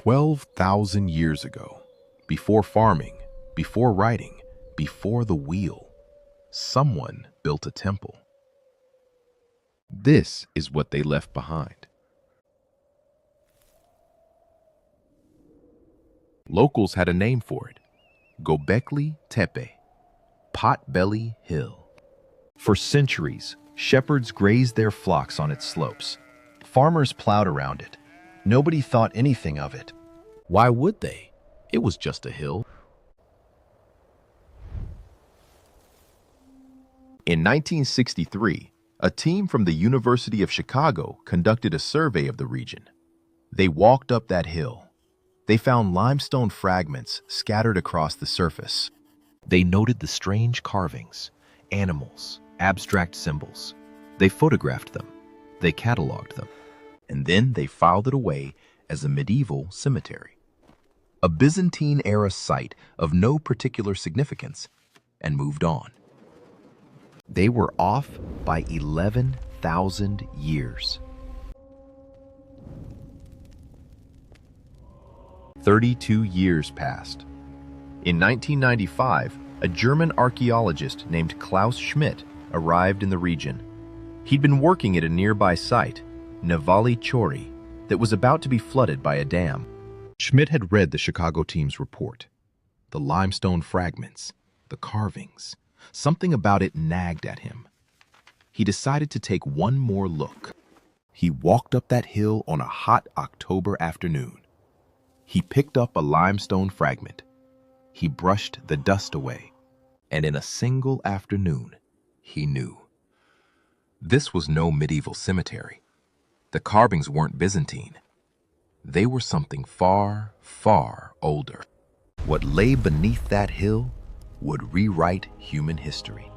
12,000 years ago, before farming, before writing, before the wheel, someone built a temple. This is what they left behind. Locals had a name for it: Gobekli Tepe, Potbelly Hill. For centuries, shepherds grazed their flocks on its slopes. Farmers plowed around it. Nobody thought anything of it. Why would they? It was just a hill. In 1963, a team from the University of Chicago conducted a survey of the region. They walked up that hill. They found limestone fragments scattered across the surface. They noted the strange carvings, animals, abstract symbols. They photographed them. They cataloged them. And then they filed it away as a medieval cemetery, a Byzantine-era site of no particular significance, and moved on. They were off by 11,000 years. 32 years passed. In 1995, a German archaeologist named Klaus Schmidt arrived in the region. He'd been working at a nearby site, Navali Chori, that was about to be flooded by a dam. Schmidt had read the Chicago team's report. The limestone fragments, the carvings, something about it nagged at him. He decided to take one more look. He walked up that hill on a hot October afternoon. He picked up a limestone fragment. He brushed the dust away, and in a single afternoon, he knew. This was no medieval cemetery. The carvings weren't Byzantine. They were something far, far older. What lay beneath that hill would rewrite human history.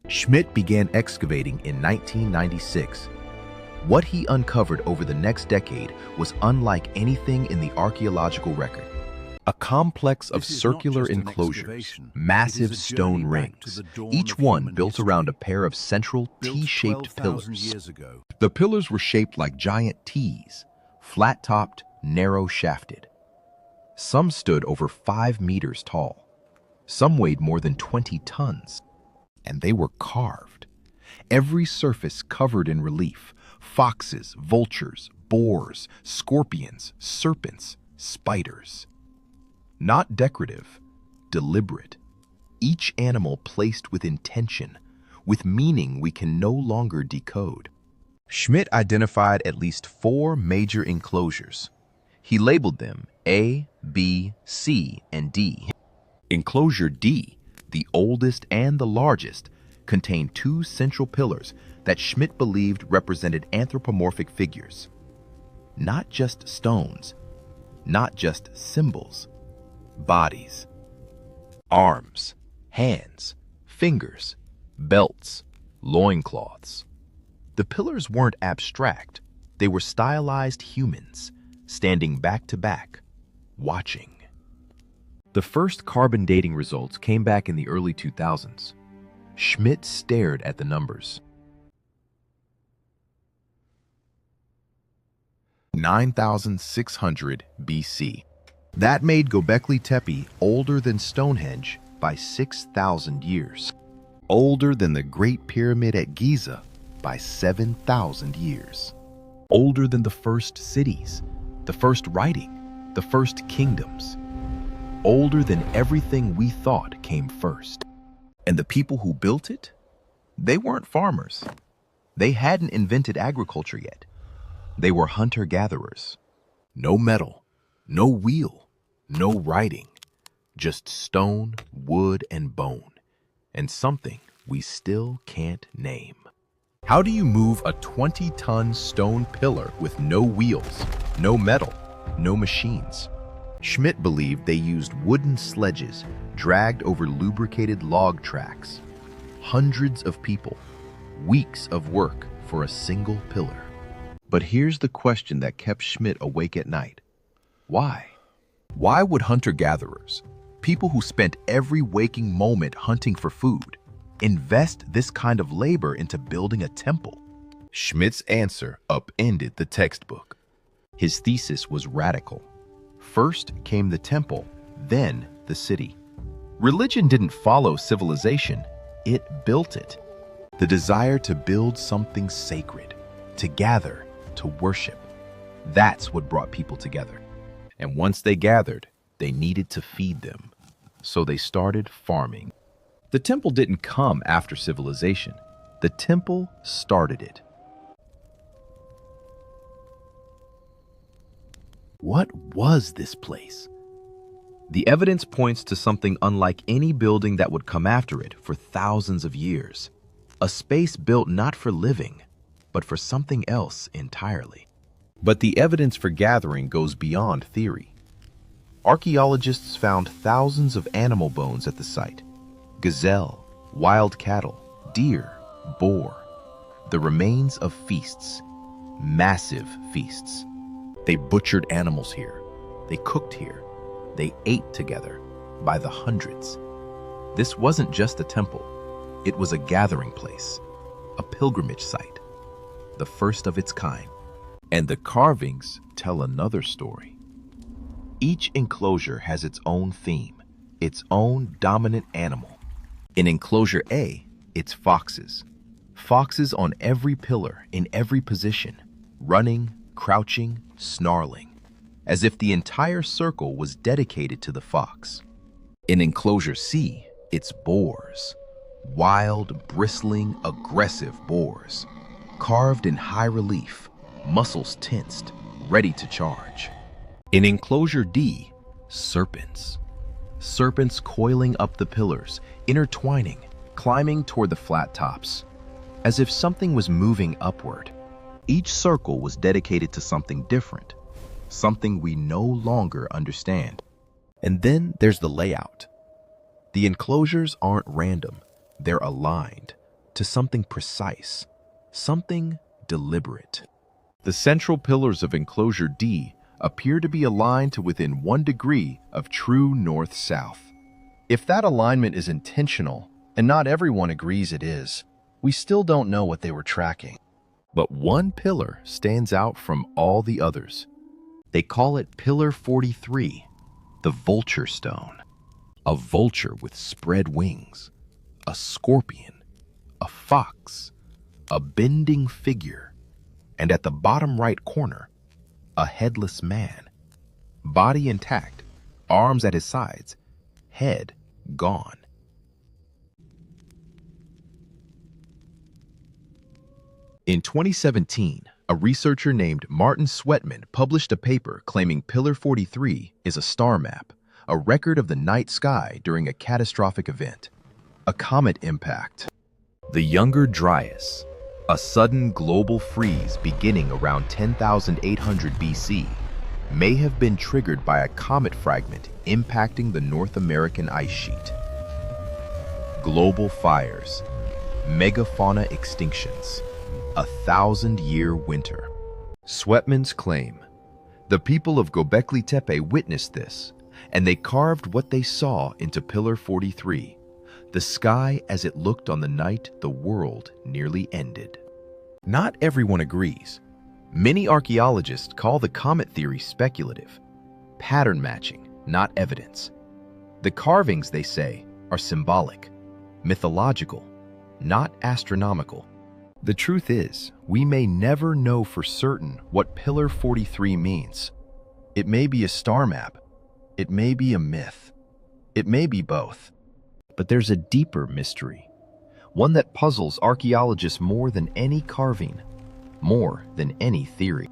Schmidt began excavating in 1996. What he uncovered over the next decade was unlike anything in the archaeological record. A complex of circular enclosures, massive stone rings, each one built around a pair of central T-shaped pillars. The pillars were shaped like giant T's, flat-topped, narrow-shafted. Some stood over 5 meters tall. Some weighed more than 20 tons. And they were carved. Every surface covered in relief: foxes, vultures, boars, scorpions, serpents, spiders. Not decorative, deliberate. Each animal placed with intention, with meaning we can no longer decode. Schmidt identified at least 4 major enclosures. He labeled them A, B, C, and D. Enclosure D, the oldest and the largest, contained 2 central pillars that Schmidt believed represented anthropomorphic figures. Not just stones, not just symbols, bodies. Arms, hands, fingers, belts, loincloths. The pillars weren't abstract. They were stylized humans, standing back to back, watching. The first carbon dating results came back in the early 2000s. Schmidt stared at the numbers. 9,600 BC. That made Göbekli Tepe older than Stonehenge by 6,000 years. Older than the Great Pyramid at Giza by 7,000 years. Older than the first cities, the first writing, the first kingdoms. Older than everything we thought came first. And the people who built it, they weren't farmers. They hadn't invented agriculture yet. They were hunter-gatherers. No metal, no wheel, no writing. Just stone, wood, and bone. And something we still can't name. How do you move a 20-ton stone pillar with no wheels, no metal, no machines? Schmidt believed they used wooden sledges dragged over lubricated log tracks. Hundreds of people, weeks of work for a single pillar. But here's the question that kept Schmidt awake at night. Why? Why would hunter-gatherers, people who spent every waking moment hunting for food, invest this kind of labor into building a temple? Schmidt's answer upended the textbook. His thesis was radical. First came the temple, then the city. Religion didn't follow civilization, it built it. The desire to build something sacred, to gather, to worship. That's what brought people together. And once they gathered, they needed to feed them. So they started farming. The temple didn't come after civilization. The temple started it. What was this place? The evidence points to something unlike any building that would come after it for thousands of years. A space built not for living, but for something else entirely. But the evidence for gathering goes beyond theory. Archaeologists found thousands of animal bones at the site. Gazelle, wild cattle, deer, boar. The remains of feasts. Massive feasts. They butchered animals here. They cooked here. They ate together by the hundreds. This wasn't just a temple. It was a gathering place, a pilgrimage site, the first of its kind. And the carvings tell another story. Each enclosure has its own theme, its own dominant animal. In enclosure A, it's foxes. Foxes on every pillar, in every position, running, crouching, snarling, as if the entire circle was dedicated to the fox. In enclosure C, it's boars. Wild, bristling, aggressive boars, carved in high relief, muscles tensed, ready to charge. In enclosure D, serpents. Serpents coiling up the pillars, intertwining, climbing toward the flat tops, as if something was moving upward. Each circle was dedicated to something different, something we no longer understand. And then there's the layout. The enclosures aren't random. They're aligned to something precise, something deliberate. The central pillars of enclosure D appear to be aligned to within 1 degree of true north-south. If that alignment is intentional, and not everyone agrees it is, we still don't know what they were tracking. But one pillar stands out from all the others. They call it Pillar 43, the vulture stone. A vulture with spread wings, a scorpion, a fox, a bending figure, and at the bottom right corner, a headless man. Body intact, arms at his sides, head gone. In 2017, a researcher named Martin Sweatman published a paper claiming Pillar 43 is a star map, a record of the night sky during a catastrophic event, a comet impact. The Younger Dryas, a sudden global freeze beginning around 10,800 BC, may have been triggered by a comet fragment impacting the North American ice sheet. Global fires, megafauna extinctions, a 1,000-year winter. Sweatman's claim: the people of Gobekli Tepe witnessed this, and they carved what they saw into Pillar 43, the sky as it looked on the night the world nearly ended. Not everyone agrees. Many archaeologists call the comet theory speculative, pattern matching, not evidence. The carvings, they say, are symbolic, mythological, not astronomical. The truth is, we may never know for certain what Pillar 43 means. It may be a star map. It may be a myth. It may be both. But there's a deeper mystery, one that puzzles archaeologists more than any carving, more than any theory.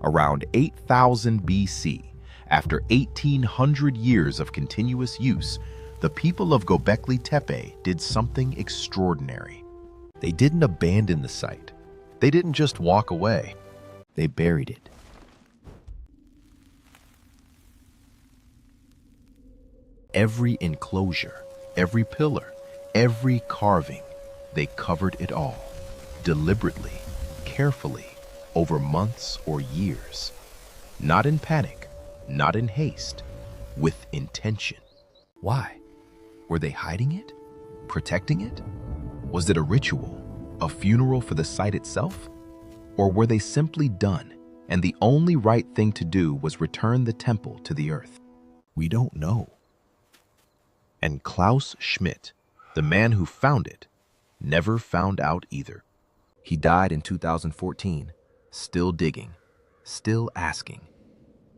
Around 8,000 BC, after 1,800 years of continuous use, the people of Gobekli Tepe did something extraordinary. They didn't abandon the site. They didn't just walk away. They buried it. Every enclosure, every pillar, every carving, they covered it all, deliberately, carefully, over months or years. Not in panic, not in haste, with intention. Why? Were they hiding it? protecting it? Was it a ritual, a funeral for the site itself? Or were they simply done, and the only right thing to do was return the temple to the earth? We don't know. And Klaus Schmidt, the man who found it, never found out either. He died in 2014, still digging, still asking.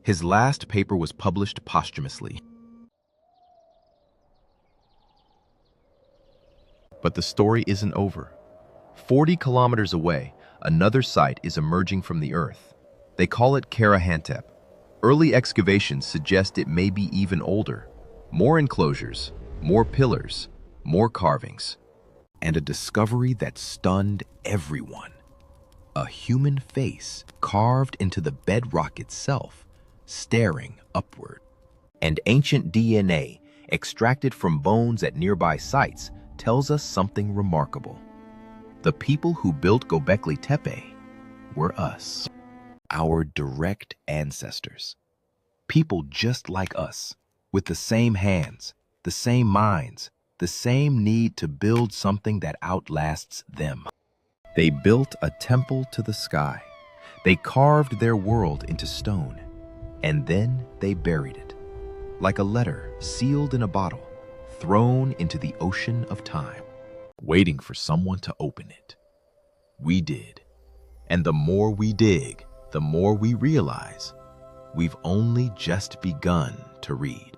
His last paper was published posthumously. But the story isn't over. 40 kilometers away, another site is emerging from the earth. They call it Kara-Hantep. Early excavations suggest it may be even older. More enclosures, more pillars, more carvings, and a discovery that stunned everyone. A human face carved into the bedrock itself, staring upward. And ancient DNA extracted from bones at nearby sites tells us something remarkable. The people who built Gobekli Tepe were us, our direct ancestors. People just like us, with the same hands, the same minds, the same need to build something that outlasts them. They built a temple to the sky. They carved their world into stone, and then they buried it, like a letter sealed in a bottle, thrown into the ocean of time, waiting for someone to open it. We did. And the more we dig, the more we realize we've only just begun to read.